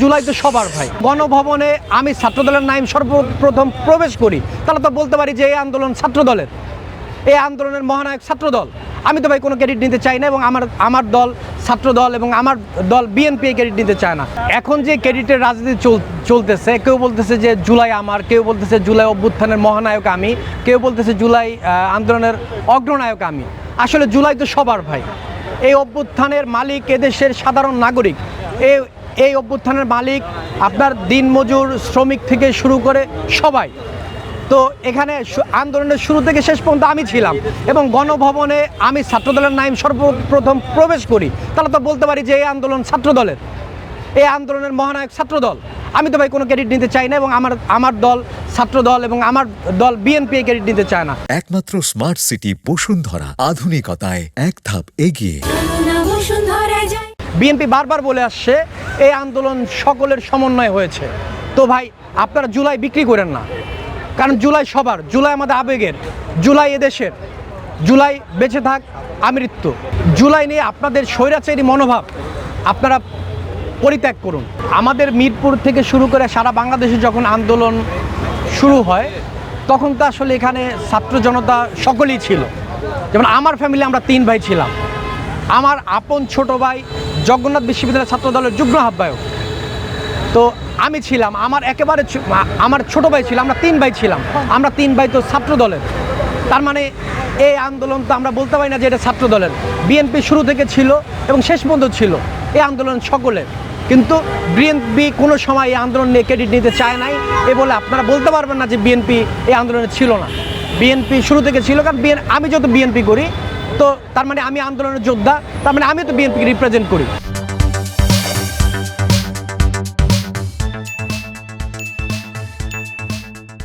জুলাই তো সবার ভাই। গণভবনে আমি ছাত্রদলের নাম সর্বপ্রথম প্রবেশ করি, তাহলে তো বলতে পারি যে এই আন্দোলন ছাত্রদলের, এই আন্দোলনের মহানায়ক ছাত্রদল। আমি তো ভাই কোনো ক্রেডিট নিতে চাই না, এবং আমার দল ছাত্রদল এবং আমার দল বিএনপি ক্রেডিট নিতে চায় না। এখন যে ক্রেডিটের রাজনীতি চলতেছে, কেউ বলতেছে যে জুলাই আমার, কেউ বলতেছে জুলাই অভ্যুত্থানের মহানায়ক আমি, কেউ বলতেছে জুলাই আন্দোলনের অগ্রনায়ক আমি। আসলে জুলাই তো সবার ভাই। এই অভ্যুত্থানের মালিক এদেশের সাধারণ নাগরিক। এই অভ্যুত্থানের মালিক আপনার দিনমজুর, শ্রমিক থেকে শুরু করে সবাই। তো এখানে আন্দোলনের শুরু থেকে শেষ পর্যন্ত আমি ছিলাম, এবং গণভবনে আমি ছাত্রদলের নাম সর্বপ্রথম প্রবেশ করি, তাহলে তো বলতে পারি যে এই আন্দোলন ছাত্রদলের, এই আন্দোলনের মহানায়ক ছাত্রদল। আমি তো ভাই কোনো ক্রেডিট নিতে চাই না, এবং আমার দল ছাত্রদল এবং আমার দল বিএনপি ক্রেডিট নিতে চায় না। একমাত্র স্মার্ট সিটি বসুন্ধরা, আধুনিকতায় এক ধাপ এগিয়ে। বিএনপি বারবার বলে আসছে এই আন্দোলন সকলের সমন্বয় হয়েছে। তো ভাই আপনারা জুলাই বিক্রি করেন না, কারণ জুলাই সবার, জুলাই আমাদের আবেগের, জুলাই এদেশের, জুলাই বেঁচে থাক আমৃত্যু। জুলাই নিয়ে আপনাদের স্বৈরাচারী মনোভাব আপনারা পরিত্যাগ করুন। আমাদের মিরপুর থেকে শুরু করে সারা বাংলাদেশে যখন আন্দোলন শুরু হয়, তখন তো আসলে এখানে ছাত্র জনতা সকলেই ছিল। যেমন আমার ফ্যামিলি, আমরা 3 ভাই ছিলাম। আমার আপন ছোট ভাই জগন্নাথ বিশ্ববিদ্যালয়ের ছাত্র দলের যুগ্ম আহ্বায়ক। তো আমি ছিলাম, আমার ছোট ভাই ছিল, আমরা 3 ভাই ছিলাম। আমরা 3 ভাই তো ছাত্র দলের। তার মানে এই আন্দোলন তো আমরা বলতে পারি না যে এটা ছাত্র দলের। বিএনপি শুরু থেকে ছিল এবং শেষ পর্যন্ত ছিল, এই আন্দোলন সকলের। কিন্তু বিএনপি কোনো সময় এই আন্দোলন নিয়ে ক্রেডিট নিতে চায় নাই, এ বলে আপনারা বলতে পারবেন না যে বিএনপি এই আন্দোলনে ছিল না। বিএনপি শুরু থেকে ছিল, কারণ আমি যত বিএনপি করি, তো তার মানে আমি আন্দোলনের যোদ্ধা, তার মানে আমি তো বিএনপিকে রিপ্রেজেন্ট করি।